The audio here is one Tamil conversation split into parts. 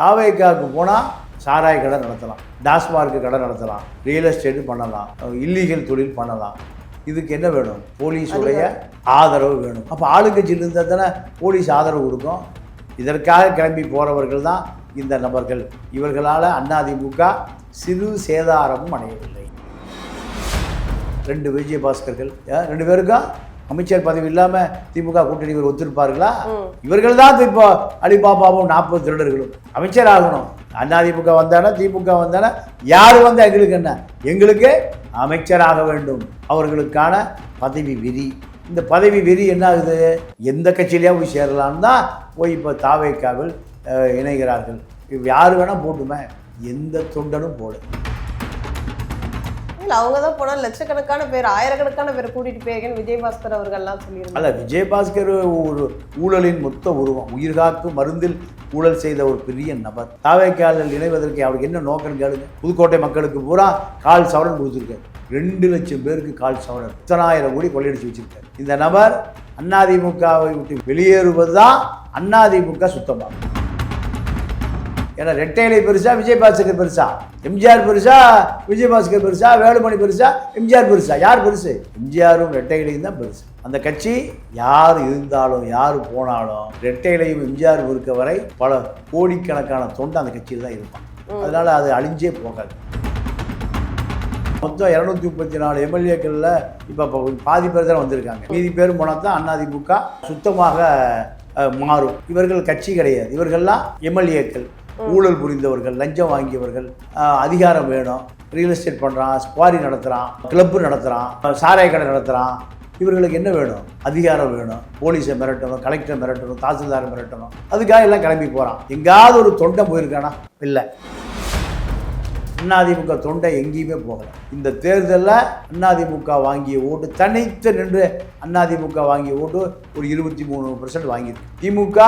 தாவேக்காவுக்கு போனால் சாராய கடை நடத்தலாம், டாஸ்மார்க்கு கடை நடத்தலாம், ரியல் எஸ்டேட்டு பண்ணலாம், இல்லீகல் தொழில் பண்ணலாம். இதுக்கு என்ன வேணும்? போலீஸுடைய ஆதரவு வேணும். அப்போ ஆளுங்கட்சியில் இருந்தால் தானே போலீஸ் ஆதரவு கொடுக்கும். இதற்காக கிளம்பி போகிறவர்கள் தான் இந்த நபர்கள். இவர்களால் அதிமுக சிறு சேதாரமும் அடையவில்லை. 2 விஜயபாஸ்கர்கள் 2 பேருக்கும் அமைச்சர் பதவி இல்லாமல் திமுக கூட்டணி இவர் ஒத்துருப்பார்களா? இவர்கள் தான் இப்போ அலிபாபாவும் 40 திருடர்களும் அமைச்சர் ஆகணும். அதிமுக வந்தானே திமுக வந்தானே யார் வந்தால் எங்களுக்கு என்ன? எங்களுக்கு அமைச்சராக வேண்டும். அவர்களுக்கான பதவி வெறி. இந்த பதவி வெறி என்ன ஆகுது? எந்த கட்சியிலேயே போய் சேரலான்னு தான் போய் இப்போ தாவேக்காவில் இணைகிறார்கள். யார் வேணால் போட்டுமே, எந்த தொண்டனும் போடு. அவங்க தான் போனால் லட்சக்கணக்கான பேர், ஆயிரக்கணக்கான பேர் கூட்டிகிட்டு போயிருக்கேன்னு விஜயபாஸ்கர் அவர்கள்லாம் சொல்லியிருக்காங்க. அல்ல, விஜயபாஸ்கர் ஒரு ஊழலின் மொத்த உருவம். உயிர்காக்கும் மருந்தில் ஊழல் செய்த ஒரு பெரிய நபர். தாவேக்காவில் இணைவதற்கு அவருக்கு என்ன நோக்கம் கேளுங்க. புதுக்கோட்டை மக்களுக்கு பூரா கால் சவரன் கொடுத்துருக்காரு. 2 லட்சம் பேருக்கு கால் சவரன், 10,000 கோடி கொள்ளையடிச்சு வச்சிருக்காரு. இந்த நபர் அதிமுகவை விட்டு வெளியேறுவது தான் அதிமுக சுத்தமாக. ஏன்னா ரெட்டையிலை பெருசா, விஜயபாஸ்கர் பெருசா? எம்ஜிஆர் பெருசா, விஜயபாஸ்கர் பெருசா, வேலுமணி பெருசா, எம்ஜிஆர் பெருசா? யார் பெருசு? எம்ஜிஆரும் ரெட்டையிலையும் தான் பெருசு. அந்த கட்சி யார் இருந்தாலும் யார் போனாலும் ரெட்டையிலையும் எம்ஜிஆர் இருக்க வரை பல கோடிக்கணக்கான தொண்டு அந்த கட்சியில் தான் இருப்பான். அதனால அது அழிஞ்சே போகாது. மொத்தம் 234 எம்எல்ஏக்களில் இப்போ பாதி பேர் தான் வந்திருக்காங்க. மீதி பேர் போனால் தான் அதிமுக சுத்தமாக மாறும். இவர்கள் கட்சி கிடையாது, இவர்கள்லாம் எம்எல்ஏக்கள். ஊழல் புரிந்தவர்கள், லஞ்சம் வாங்கியவர்கள், அதிகாரம் வேணும், ரியல் எஸ்டேட் பண்ணுறான், ஸ்குவாரி நடத்துகிறான், கிளப்பு நடத்துகிறான், சாராய கடை நடத்துகிறான். இவர்களுக்கு என்ன வேணும்? அதிகாரம் வேணும். போலீஸை மிரட்டணும், கலெக்டரை மிரட்டணும், தாசில்தாரை மிரட்டணும். அதுக்காக எல்லாம் கிளம்பி போகிறான். எங்காவது ஒரு தொண்டை போயிருக்கானா? இல்லை. அதிமுக தொண்டை எங்கேயுமே போகலை. இந்த தேர்தலில் அதிமுக வாங்கிய ஓட்டு, தனித்து நின்று அதிமுக வாங்கிய ஓட்டு ஒரு 23% வாங்கியிருக்கு. திமுக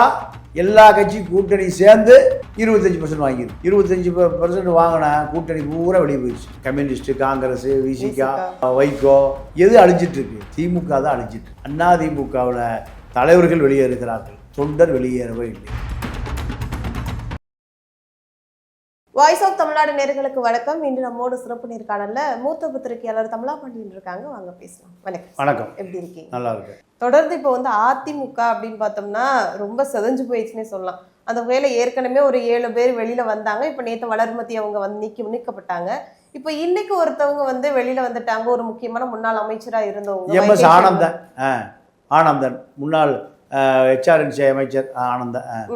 எல்லா கட்சி கூட்டணி சேர்ந்து 25% வாங்கியிருக்கு. 25% வாங்கின கூட்டணி பூரா வெளியே போயிடுச்சு. கம்யூனிஸ்ட், காங்கிரஸ், விசிகா, வைகோ எது அழிஞ்சிட்டு இருக்கு? திமுக தான் அழிஞ்சிட்டு. அதிமுகவில் தலைவர்கள் வெளியே இருக்கிறார்கள், தொண்டர் வெளியேறவே இல்லை. வாய்ஸ் ஆஃப் தமிழ்நாடு நேயர்களுக்கு வணக்கம். இன்று நம்மோடு சிறப்பு நேர்காணல்ல மூத்த பத்திரிகையாளர் தமிழா பாண்டியன் இருக்காங்க. வாங்க பேசலாம். வணக்கம். வணக்கம். எப்படி இருக்கீங்க? நல்லா இருக்கு. தொடர்ந்து இப்போ அதிமுக அப்படின்னு பார்த்தோம்னா ரொம்ப செதஞ்சு போயிடுச்சுன்னே சொல்லலாம். அந்த வகையில ஏற்கனவே ஒரு 7 பேர் வெளியில வந்தாங்க. இப்போ நேற்று வளர்மதி அவங்க நீக்கப்பட்டாங்க. இப்போ இன்னைக்கு ஒருத்தவங்க வெளியில வந்துட்டாங்க. ஒரு முக்கியமான முன்னாள் அமைச்சரா இருந்தவங்க எம்எஸ் ஆனந்தன், முன்னாள் HRNC அமைச்சர் ஆனந்தன்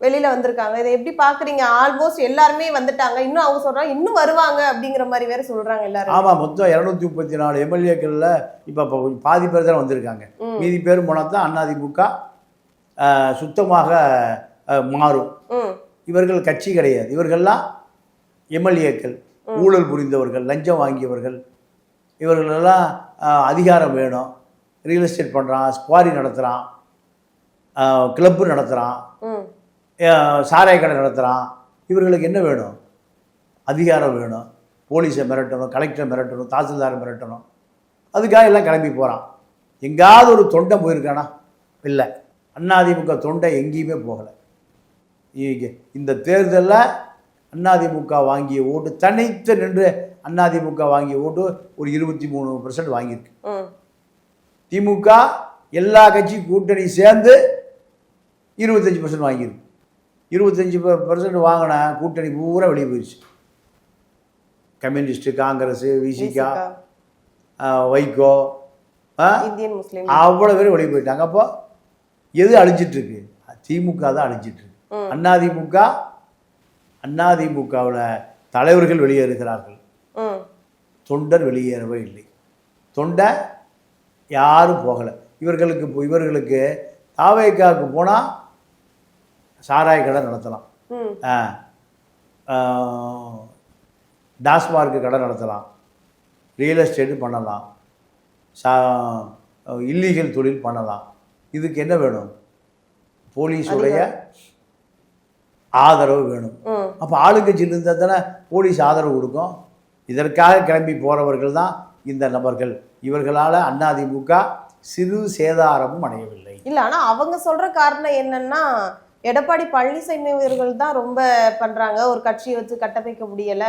வெளியில வந்திருக்காங்க. இதை எப்படி பாக்குறீங்க? ஆல்மோஸ்ட் எல்லாருமே வந்துட்டாங்க, இன்னும் அவங்க சொல்றாங்க இன்னும் வருவாங்க அப்படிங்கிற மாதிரி வேற சொல்றாங்க எல்லாரும். ஆமா, மொத்தம் 234 எம்எல்ஏக்கள்ல இப்ப பாதி பேர் தான் வந்திருக்காங்க. மீதி பேர் போனா தான் அதிமுக சுத்தமாக மாறும். இவர்கள் கட்சி கிடையாது, இவர்கள்லாம் எம்எல்ஏக்கள். ஊழல் புரிந்தவர்கள், லஞ்சம் வாங்கியவர்கள். இவர்களெல்லாம் அதிகாரம் வேணும், ரியல் எஸ்டேட் பண்ணுறான், ஸ்குவாரி நடத்துகிறான், கிளப்பு நடத்துகிறான், சாராய கடை நடத்துகிறான். இவர்களுக்கு என்ன வேணும்? அதிகாரம் வேணும். போலீஸை மிரட்டணும், கலெக்டரை மிரட்டணும், தாசில்தாரை மிரட்டணும். அதுக்காக எல்லாம் கிளம்பி போகிறான். எங்காவது ஒரு தொண்டை போயிருக்கானா? இல்லை. அதிமுக தொண்டை எங்கேயுமே போகலை. இந்த தேர்தலில் அதிமுக வாங்கிய ஓட்டு, தனித்து நின்று அதிமுக வாங்கிய ஓட்டு ஒரு 23% வாங்கியிருக்கு. திமுக எல்லா கட்சி கூட்டணி சேர்ந்து 25% வாங்கியிருக்கு. 25% வாங்கின கூட்டணி பூரா வெளியே போயிடுச்சு. Communist, Congress, Visika, Vaiko, Indian Muslim அவ்வளோ பேர் வெளியே போயிட்டாங்க. அப்போ எது அழிஞ்சிட்டு இருக்கு? திமுக தான் அழிஞ்சிட்டு இருக்கு. அதிமுகவில் தலைவர்கள் வெளியே இருக்கிறார்கள், தொண்டர் வெளியேறவே இல்லை. தொண்டை யாரும் போகலை. இவர்களுக்கு தாவேக்காவுக்கு போனால் சாராய கடை நடத்தலாம், டாஸ்மார்க்கு கடை நடத்தலாம், ரியல் எஸ்டேட்டு பண்ணலாம், இல்லீகல் தொழில் பண்ணலாம். இதுக்கு என்ன வேணும்? போலீஸுடைய ஆதரவு வேணும். அப்போ ஆளுங்கட்சியில் இருந்தால் தானே போலீஸ் ஆதரவு கொடுக்கும். இதற்காக கிளம்பி போகிறவர்கள் தான் இந்த நபர்கள். இவர்களால் அதிமுக சிறு சேதாரமும் அடையவில்லை. இல்லை, ஆனால் அவங்க சொல்கிற காரணம் என்னன்னா, எடப்பாடி பழனிசாமி அவர்கள் தான் ரொம்ப பண்றாங்க, ஒரு கட்சியை வச்சு கட்டமைக்க முடியல,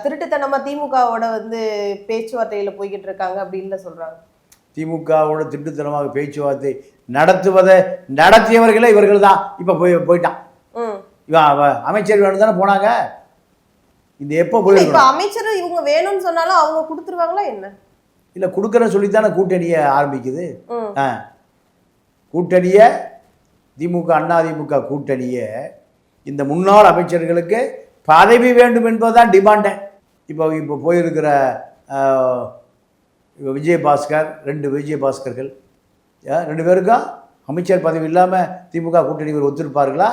திருட்டுத்தனமா திமுகவோட வந்து பேச்சுவார்த்தையில போய்கிட்டு இருக்காங்க அப்படின்னு சொல்றாங்க. திமுகவோட திட்டுத்தனமாக பேச்சுவார்த்தை நடத்தியவர்களே இவர்கள் தான். இப்போ போயிட்டான் இவன் அமைச்சர் வேணும் தானே போனாங்க. இந்த எப்போ போய் இப்ப அமைச்சர் இவங்க வேணும்னு சொன்னாலும் அவங்க கொடுத்துருவாங்களா என்ன? இல்லை, கொடுக்குறேன்னு சொல்லித்தானே கூட்டணியை ஆரம்பிக்குது. கூட்டணியை திமுக அதிமுக கூட்டணியை இந்த முன்னாள் அமைச்சர்களுக்கு பதவி வேண்டும் என்பதுதான் டிமாண்டே. இப்போ போயிருக்கிற விஜயபாஸ்கர், 2 விஜயபாஸ்கர்கள் 2 பேருக்கும் அமைச்சர் பதவி இல்லாமல் திமுக கூட்டணி ஒத்துருப்பார்களா?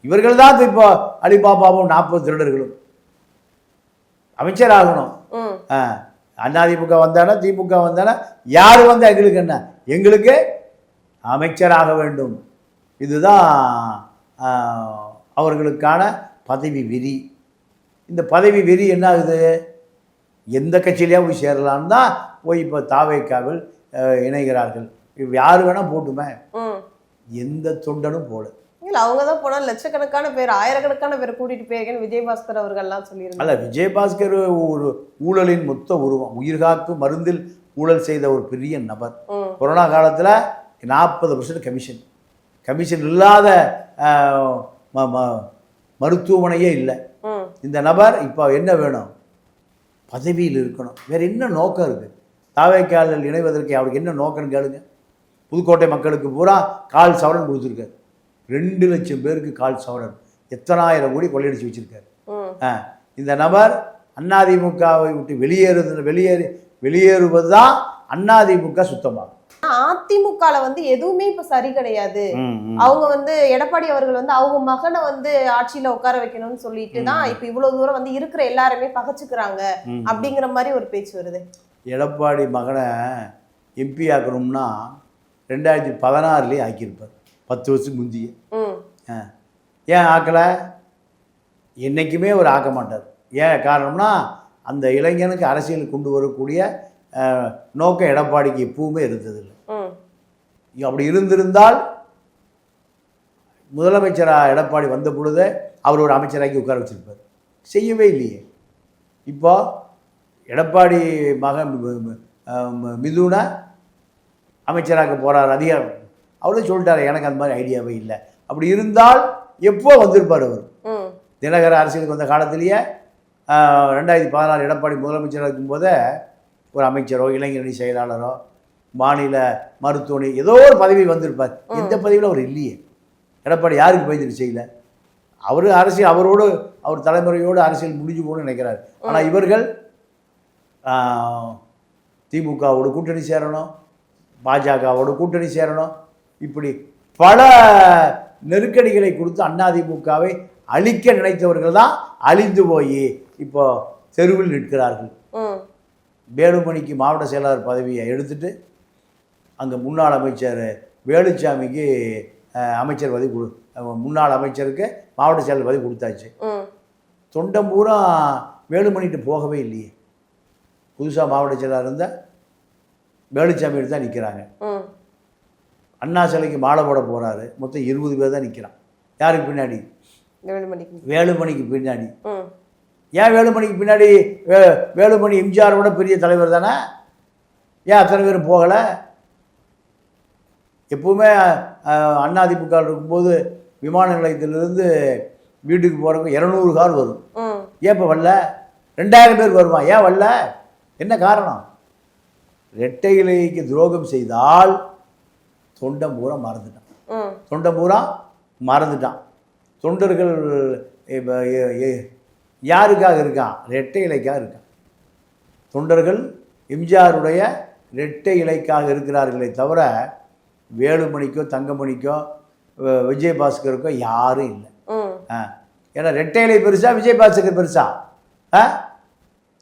இவர்கள் தான் இப்போ அலிபாபாவும் 40 திருடர்களும் அமைச்சர் ஆகணும். அதிமுக வந்தானே திமுக வந்தானே யார் வந்தால் எங்களுக்கு என்ன, எங்களுக்கு அமைச்சராக வேண்டும். இதுதான் அவர்களுக்கான பதவி வெறி. இந்த பதவி வெறி என்ன ஆகுது, எந்த கட்சியிலேயே போய் சேரலான்னு தான் போய் இப்போ தாவேக்காவில் இணைகிறார்கள். யார் வேணால் போட்டுமே, எந்த தொண்டனும் போல. இல்லை, அவங்க தான் போனால் லட்சக்கணக்கான பேர், ஆயிரக்கணக்கான பேர் கூட்டிகிட்டு போயிருக்கேன்னு விஜயபாஸ்கர் அவர்கள்லாம் சொல்லியிருக்காங்க. அல்ல, விஜயபாஸ்கர் ஒரு ஊழலின் மொத்த உருவம். உயிர்காக்கும் மருந்தில் ஊழல் செய்த ஒரு பெரிய நபர். கொரோனா காலத்தில் 40% கமிஷன் இல்லாத மருத்துவமனையே இல்லை. இந்த நபர் இப்போ என்ன வேணும், பதவியில் இருக்கணும். வேறு என்ன நோக்கம் இருக்குது? தாவேக்காலில் இணைவதற்கு அவருக்கு என்ன நோக்கம்னு கேளுங்க. புதுக்கோட்டை மக்களுக்கு பூரா கால் சவரன் கொடுத்துருக்காரு. 2 லட்சம் பேருக்கு கால் சவரன், எத்தனாயிரம் கோடி கொள்ளையடிச்சு வச்சிருக்காரு. இந்த நபர் அதிமுகவை விட்டு வெளியேறுவது தான் அதிமுக சுத்தமாகும். அதிமுகல வந்து எதுவுமே இப்ப சரி கிடையாது. அவங்க வந்து எடப்பாடி அவர்கள் வந்து அவங்க மகனை வந்து ஆட்சியில உட்கார வைக்கணும்னு சொல்லிட்டு தான் இப்ப இவ்வளவு தூரம் வந்து இருக்கிற எல்லாருமே பகச்சுக்கிறாங்க அப்படிங்கிற மாதிரி ஒரு பேச்சு வருது. எடப்பாடி மகனை எம்பி ஆக்கணும்னா 2016 ஆக்கியிருப்பார், 10 வருஷம் முந்திய. ஏன் ஆக்கலை? என்றைக்குமே அவர் ஆக்க மாட்டார். ஏன் காரணம்னா, அந்த இளைஞனுக்கு அரசியல் கொண்டு வரக்கூடிய நோக்கம் எடப்பாடிக்கு எப்பவுமே இருந்ததில்லை. அப்படி இருந்திருந்தால் முதலமைச்சராக எடப்பாடி வந்த பொழுது அவர் ஒரு அமைச்சராக்கி உட்கார வச்சிருப்பார். செய்யவே இல்லையே. இப்போ எடப்பாடி மகன் மிதுனை அமைச்சராக போகிறார், அதிகாரம். அவரும் சொல்லிட்டார், எனக்கு அந்த மாதிரி ஐடியாவே இல்லை. அப்படி இருந்தால் எப்போ வந்திருப்பார் அவர். தினகர அரசியலுக்கு வந்த காலத்திலேயே 2016 எடப்பாடி முதலமைச்சராக இருக்கும்போதே ஒரு அமைச்சரோ இளைஞரணி செயலாளரோ மாநில மருத்துவமனை ஏதோ ஒரு பதவி வந்திருப்பார். எந்த பதவியில் அவர் இல்லையே. எடப்பாடி யாருக்கு பயந்துட்டு செய்யல. அவர் அரசியல், அவரோடு அவர் தலைமுறையோடு அரசியல் முடிஞ்சு போகணும்னு நினைக்கிறார். ஆனால் இவர்கள் திமுகவோடு கூட்டணி சேரணும், பாஜகவோடு கூட்டணி சேரணும், இப்படி பல நெருக்கடிகளை கொடுத்து அதிமுகவை அழிக்க நினைத்தவர்கள் தான் அழிந்து போய் இப்போ தெருவில் நிற்கிறார்கள். வேலுமணிக்கு மாவட்ட செயலாளர் பதவியை எடுத்துட்டு அங்கே முன்னாள் அமைச்சர் வேலுச்சாமிக்கு அமைச்சர் பதவி முன்னாள் அமைச்சருக்கு மாவட்ட செயலாளர் பதவி கொடுத்தாச்சு. தொண்டம் பூரா வேலுமணிட்டு போகவே இல்லையே. புதுசாக மாவட்ட செயலாளர் இருந்தால் வேலுச்சாமி எடுத்து தான் நிற்கிறாங்க. அண்ணா சிலைக்கு மாலை போட போகிறாரு, மொத்தம் 20 பேர் தான் நிற்கிறான். யாருக்கு பின்னாடி? வேலுமணிக்கு பின்னாடி. ஏன் வேலுமணிக்கு பின்னாடி? வேலுமணி எம்ஜிஆரோட பெரிய தலைவர் தானே, ஏன் அத்தனை பேரும் போகலை? எப்பவுமே அதிமுக இருக்கும்போது விமான நிலையத்திலிருந்து வீட்டுக்கு போகிறவங்க 200 கார் வரும். ஏன் இப்போ வரல? 2000 பேர் வருவான், ஏன் வரல? என்ன காரணம்? இரட்டை இலைக்கு துரோகம் செய்தால் தொண்டம் பூரா மறந்துட்டான். தொண்டர்கள் யாருக்காக இருக்கான்? இரட்டை இலைக்காக இருக்கான். தொண்டர்கள் எம்ஜிஆருடைய இரட்டை இலைக்காக இருக்கிறார்களே தவிர வேலுமணிக்கோ தங்கமணிக்கோ விஜயபாஸ்கருக்கோ யாரும் இல்லை. ஏன்னா இரட்டை இலை பெருசா விஜயபாஸ்கர் பெருசா?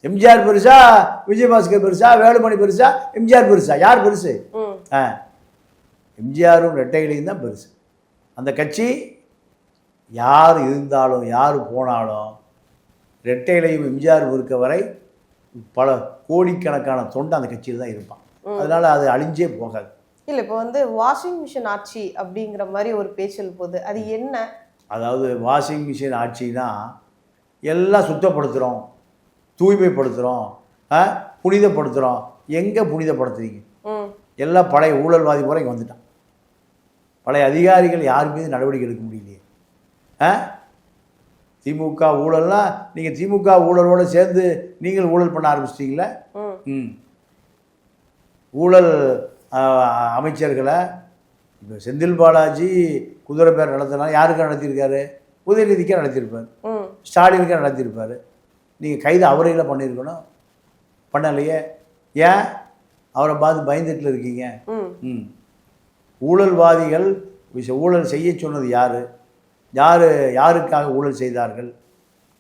எம்ஜிஆர் பெருசா விஜயபாஸ்கர் பெருசா? வேலுமணி பெருசா எம்ஜிஆர் பெருசா? யார் பெருசு? எம்ஜிஆரும் இரட்டை இலையும் தான் பெருசு. அந்த கட்சி யார் இருந்தாலும் யார் போனாலும் இரட்டை இலையும் எம்ஜிஆர் இருக்க வரை பல கோடிக்கணக்கான தொண்டை அந்த கட்சியில் தான் இருப்பான். அதனால் அது அழிஞ்சே போகாது. இல்ல இப்போ வந்து வாஷிங் மிஷின் ஆட்சி அப்படிங்கிற மாதிரி ஒரு பேச்சல் போகுது, அது என்ன? அதாவது வாஷிங் மிஷின் ஆட்சினா எல்லாம் சுத்தப்படுத்துகிறோம், தூய்மைப்படுத்துகிறோம், புனிதப்படுத்துகிறோம். எங்கே புனிதப்படுத்துறீங்க? எல்லாம் பழைய ஊழல்வாதி முறை இங்கே வந்துட்டான். பழைய அதிகாரிகள் யார் மீது நடவடிக்கை எடுக்க முடியலையே. திமுக ஊழல்னா நீங்கள் திமுக ஊழலோடு சேர்ந்து நீங்கள் ஊழல் பண்ண ஆரம்பிச்சிட்டிங்களே. ஊழல் அமைச்சர்களை இப்போ செந்தில் பாலாஜி குதிரை பேர் நடத்தினா யாருக்கா நடத்தியிருக்காரு? உதயநிதிக்கே நடத்தியிருப்பார், ஸ்டாலினுக்கே நடத்தியிருப்பார். நீங்கள் கைது அவரையில் பண்ணியிருக்கணும், பண்ணலையே. ஏன் அவரை பார்த்து பயந்துட்டு இருக்கீங்க? ஊழல்வாதிகள் ஊழல் செய்ய சொன்னது யார்? யாருக்காக ஊழல் செய்தார்கள்?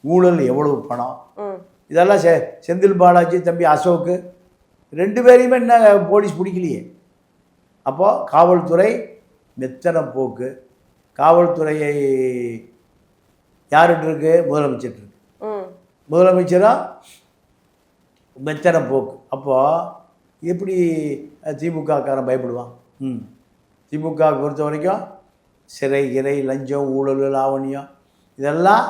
ஊழல் எவ்வளவு பணம்? இதெல்லாம் செந்தில் பாலாஜி தம்பி அசோக்கு 2 பேரையுமே என்ன போலீஸ் பிடிக்கலையே. அப்போது காவல்துறை மெத்தன போக்கு. காவல்துறையை யார்கிட்ட இருக்கு? முதலமைச்சர் இருக்கு. முதலமைச்சரும் மெத்தன போக்கு. அப்போது எப்படி திமுகக்காரன் பயப்படுவான்? திமுக பொறுத்த வரைக்கும் சிறை கிரை லஞ்சம் ஊழல் லாவணியம் இதெல்லாம்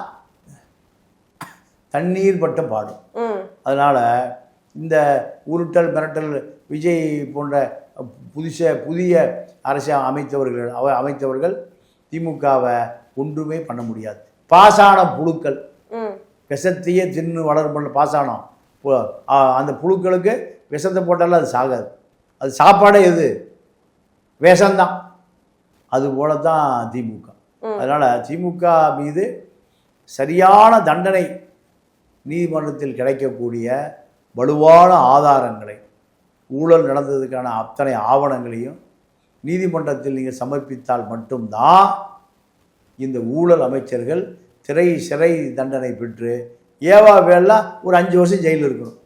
தண்ணீர் பட்ட பாடும். அதனால் இந்த உருட்டல் மிரட்டல் விஜய் போன்ற புதிய அரசை அமைத்தவர்கள் திமுகவை ஒன்றுமே பண்ண முடியாது. பாசான புழுக்கள் விஷத்தையே தின்னு வளரும் பாசானம். அந்த புழுக்களுக்கு விஷத்தை போட்டாலும் அது சாகாது. அது சாப்பாடே எது? விஷம்தான். அதுபோல தான் திமுக. அதனால் திமுக மீது சரியான தண்டனை நீதிமன்றத்தில் கிடைக்கக்கூடிய வலுவான ஆதாரங்களை, ஊழல் நடந்ததுக்கான அத்தனை ஆவணங்களையும் நீதிமன்றத்தில் நீங்கள் சமர்ப்பித்தால் மட்டும்தான் இந்த ஊழல் அமைச்சர்கள் சிறை தண்டனை பெற்று ஏவா வேலாம் ஒரு 5 வருஷம் ஜெயிலில் இருக்கணும்.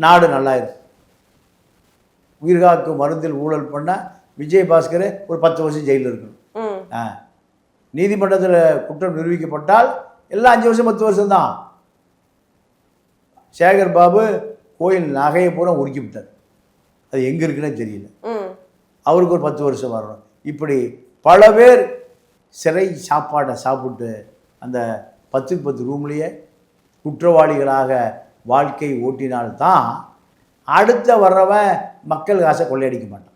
நாடு நல்லா இருக்கும். உயிர்காக்கும் மருந்தில் ஊழல் பண்ணால் விஜயபாஸ்கர் ஒரு 10 வருஷம் ஜெயிலில் இருக்கணும். நீதிமன்றத்தில் குற்றம் நிரூபிக்கப்பட்டால் எல்லாம் 5 வருஷம் 10 வருஷம் தான். சேகர் பாபு கோயில் நகையை பூரா உருக்கி விட்டார். அது எங்கே இருக்குன்னு தெரியல. அவருக்கு ஒரு 10 வருஷம் வரணும். இப்படி பல பேர் சிறை சாப்பாடை சாப்பிட்டு அந்த 10க்கு 10 ரூம்லேயே குற்றவாளிகளாக வாழ்க்கை ஓட்டினால்தான் அடுத்த வர்றவன் மக்கள் காசை கொள்ளையடிக்க மாட்டான்.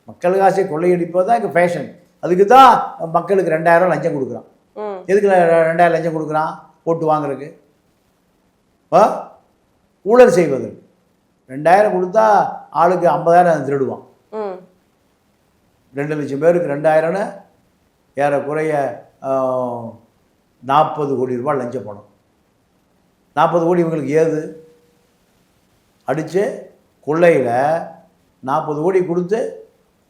மக்கள் காசை கொள்ளையடிப்பது தான் இங்கே ஃபேஷன். அதுக்கு தான் மக்களுக்கு 2000 லஞ்சம் கொடுக்குறான். எதுக்கு 2000 லஞ்சம் கொடுக்குறான்? ஓட்டு வாங்குறதுக்கு, ஊழல் செய்வது. 2000 கொடுத்தா ஆளுக்கு 50,000 திருடுவான். 2 லட்சம் பேருக்கு 2000ன்னு ஏறக்குறைய 40 கோடி ரூபாய் லஞ்ச பணம். 40 கோடி இவங்களுக்கு ஏது? அடித்து கொள்ளையில் 40 கோடி கொடுத்து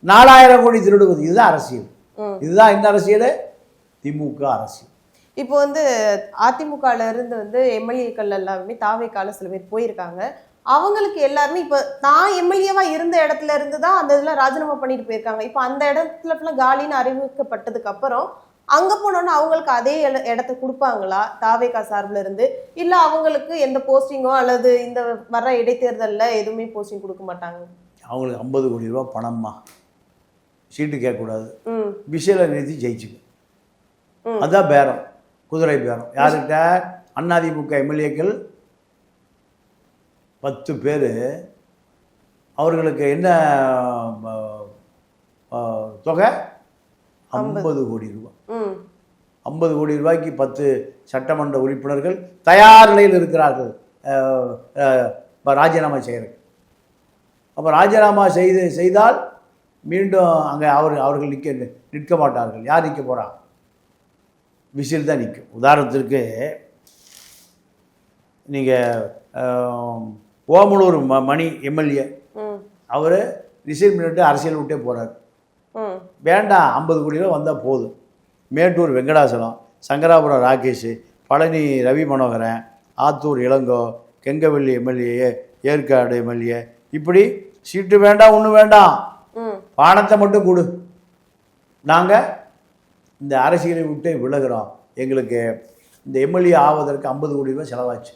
4000 கோடி திருடுவது. இதுதான் அரசியல். இதுதான் என்ன அரசியல்? திமுக அரசியல். இப்போ வந்து அதிமுகல இருந்து வந்து எம்எல்ஏக்கள் எல்லாருமே தாவேக்கால சில பேர் போயிருக்காங்க. அவங்களுக்கு எல்லாருமே இப்போ தான் எம்எல்ஏவா இருந்த இடத்துல இருந்து தான் அந்த இதில் ராஜினாமா பண்ணிட்டு போயிருக்காங்க. இப்போ அந்த இடத்துல காலின்னு அறிவிக்கப்பட்டதுக்கு அப்புறம் அங்கே போனோன்னா அவங்களுக்கு அதே இடத்த கொடுப்பாங்களா தாவேக்கா சார்பில் இருந்து? இல்லை அவங்களுக்கு எந்த போஸ்டிங்கோ அல்லது இந்த வர இடைத்தேர்தலில் எதுவுமே போஸ்டிங் கொடுக்க மாட்டாங்க? அவங்களுக்கு 50 கோடி ரூபா பணம்மா, சீட்டு கேட்கக்கூடாது, விஷயம் நிறுத்தி ஜெயிச்சுக்கும். அதுதான் பேரம், குதிரை பேரம். யார்கிட்ட? அதிமுக எம்எல்ஏக்கள் 10 பேர். அவர்களுக்கு என்ன தொகை? 50 கோடி ரூபா. 50 கோடி ரூபாய்க்கு 10 சட்டமன்ற உறுப்பினர்கள் தயார் நிலையில் இருக்கிறார்கள் ராஜினாமா செய்கிறதுக்கு. அப்போ ராஜினாமா செய்தால் மீண்டும் அங்கே அவர்கள் நிற்க மாட்டார்கள். யார் நிற்க போகிறா? விசில் தான் நிற்கும். உதாரணத்திற்கு நீங்கள் ஓமலூர் மணி எம்எல்ஏ, அவர் ரிசைன் பண்ணிட்டு அரசியல் விட்டே போகிறார். வேண்டாம், 50 கோடி ரூபா வந்தால் போதும். மேட்டூர் வெங்கடாசலம், சங்கராபுரம் ராகேஷ், பழனி ரவி மனோகரன், ஆத்தூர் இளங்கோ, கெங்கவல்லி எம்எல்ஏ, ஏற்காடு எம்எல்ஏ, இப்படி சீட்டு வேண்டாம், ஒன்றும் வேண்டாம், பணத்தை மட்டும் கொடு, நாங்கள் இந்த அரசியலை விட்டு விலகிறோம், எங்களுக்கு இந்த எம்எல்ஏ ஆவதற்கு 50 கோடி ரூபாய் செலவாச்சு,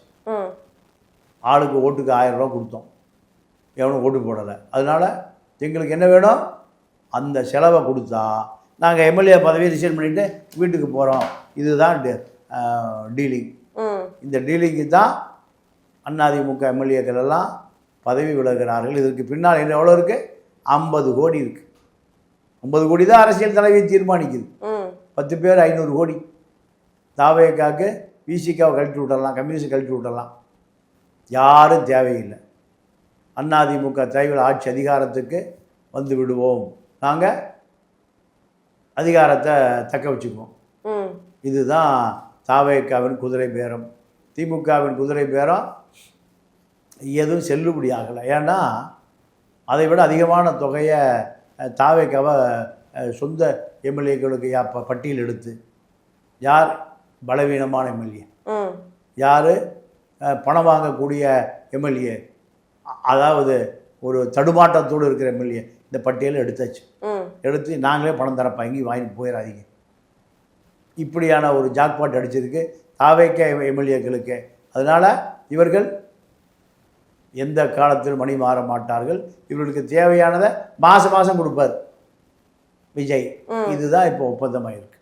ஆளுக்கு ஓட்டுக்கு 1000 ரூபா கொடுத்தோம், எவனும் ஓட்டு போடலை, அதனால் எங்களுக்கு என்ன வேணும், அந்த செலவை கொடுத்தா நாங்கள் எம்எல்ஏ பதவியை ரிசைன் பண்ணிவிட்டு வீட்டுக்கு போகிறோம். இதுதான் டீலிங். இந்த டீலிங்கு தான் அதிமுக எம்எல்ஏக்கள் எல்லாம் பதவி விலகிறார்கள். இதற்கு பின்னால் என்ன எவ்வளோ இருக்குது? 50 கோடி இருக்குது. 50 கோடி தான் அரசியல் தலைவியை தீர்மானிக்குது. 10 பேர் 500 கோடி. தாவேக்காக்கு விசிகாவை கழட்டி விடலாம், கம்யூனிஸ்ட் கழட்டி விடலாம், யாரும் தேவையில்லை. அதிமுக தலைவர் ஆட்சி அதிகாரத்துக்கு வந்து விடுவோம், நாங்கள் அதிகாரத்தை தக்க வச்சுக்குவோம். இதுதான் தாவேக்காவின் குதிரை பேரம். திமுகவின் குதிரை பேரம் எதுவும் செல்லுபடி ஆகலை. ஏன்னா அதை விட அதிகமான தொகையை தாவேக்காவை சொந்த எம்எல்ஏக்களுக்கு பட்டியல் எடுத்து யார் பலவீனமான எம்எல்ஏ, யார் பணம் வாங்கக்கூடிய எம்எல்ஏ, அதாவது ஒரு தடுமாற்றத்தோடு இருக்கிற எம்எல்ஏ, இந்த பட்டியலை எடுத்தாச்சு. எடுத்து நாங்களே பணம் தரப்பா, எங்கேயும் வாங்கிட்டு போயிடாதீங்க. இப்படியான ஒரு ஜாக்பாட் அடிச்சிருக்கு தாவேக்க எம்எல்ஏக்களுக்கு. அதனால் இவர்கள் எந்த காலத்தில் மணி மாற மாட்டார்கள். இவர்களுக்கு தேவையானதை மாதம் கொடுப்பார் விஜய். இதுதான் இப்போ ஒப்பந்தமாயிருக்கு.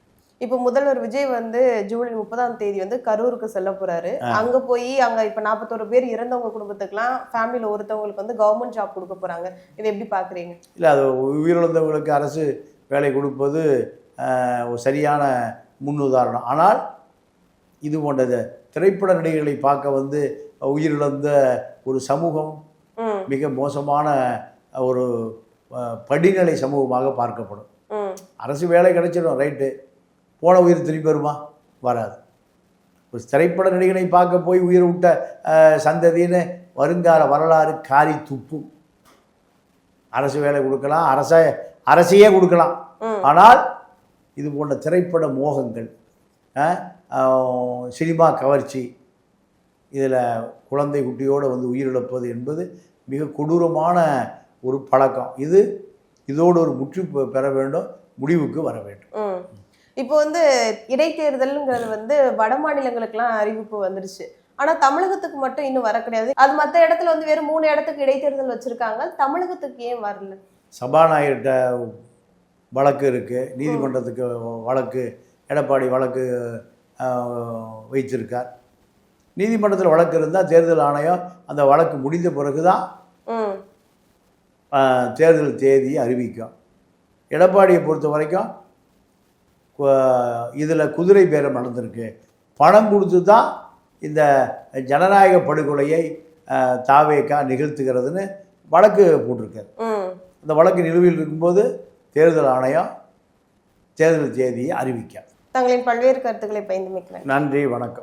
இப்போ முதல்வர் விஜய் வந்து ஜூலை 30ஆம் தேதி வந்து கரூருக்கு செல்ல போறாரு. அங்க போய் அங்க இப்ப 41 பேர் இறந்தவங்க குடும்பத்துக்குலாம் ஃபேமிலியில் ஒருத்தவங்களுக்கு வந்து கவர்மெண்ட் ஜாப் கொடுக்க போறாங்க. இதை எப்படி பாக்குறீங்க? இல்லை, அது உயிரிழந்தவங்களுக்கு அரசு வேலை கொடுப்பது ஒரு சரியான முன்னுதாரணம். ஆனால் இது போன்ற திரைப்பட நடிகர்களை பார்க்க வந்து உயிரிழந்த ஒரு சமூகம் மிக மோசமான ஒரு படிநிலை சமூகமாக பார்க்கப்படும். அரசு வேலை கிடைச்சிடும், ரைட்டு, போன உயிர் திரும்பி வருமா? வராது. ஒரு திரைப்பட நடிகனை பார்க்க போய் உயிர் விட்ட சந்ததின்னு வருங்கால வரலாறு காரி துப்பும். அரசு வேலை கொடுக்கலாம், அரசையே கொடுக்கலாம். ஆனால் இது போன்ற திரைப்பட மோகங்கள், சினிமா கவர்ச்சி, இதில் குழந்தை குட்டியோடு வந்து உயிரிழப்பது என்பது மிக கொடூரமான ஒரு பழக்கம். இதோடு ஒரு முற்று பெற வேண்டும், முடிவுக்கு வர வேண்டும். இப்போ வந்து இடைத்தேர்தல்ங்கிறது வந்து வட மாநிலங்களுக்கெல்லாம் அறிவிப்பு வந்துருச்சு. ஆனால் தமிழகத்துக்கு மட்டும் இன்னும் வர கிடையாது. அது மற்ற இடத்துல வந்து வெறும் 3 இடத்துக்கு இடைத்தேர்தல் வச்சுருக்காங்க. தமிழகத்துக்கு ஏன் வரல? சபாநாயகர்கிட்ட வழக்கு இருக்குது, நீதிமன்றத்துக்கு வழக்கு, எடப்பாடி வழக்கு வைத்திருக்கார். நீதிமன்றத்தில் வழக்கு இருந்தால் தேர்தல் ஆணையம் அந்த வழக்கு முடிந்த பிறகு தான் தேர்தல் தேதியை அறிவிக்கும். எடப்பாடியை பொறுத்த வரைக்கும் இதில் குதிரை பேரம் நடந்திருக்கு. பணம் கொடுத்து தான் இந்த ஜனநாயக படுகொலையை தாவேக்கா நிகழ்த்துகிறதுன்னு வழக்கு போட்டிருக்காரு. அந்த வழக்கு நிலுவையில் இருக்கும்போது தேர்தல் ஆணையம் தேர்தல் தேதியை அறிவிக்காது. தங்களின் பல்வேறு கருத்துக்களை பயந்து மிக்கிறேன். நன்றி, வணக்கம்.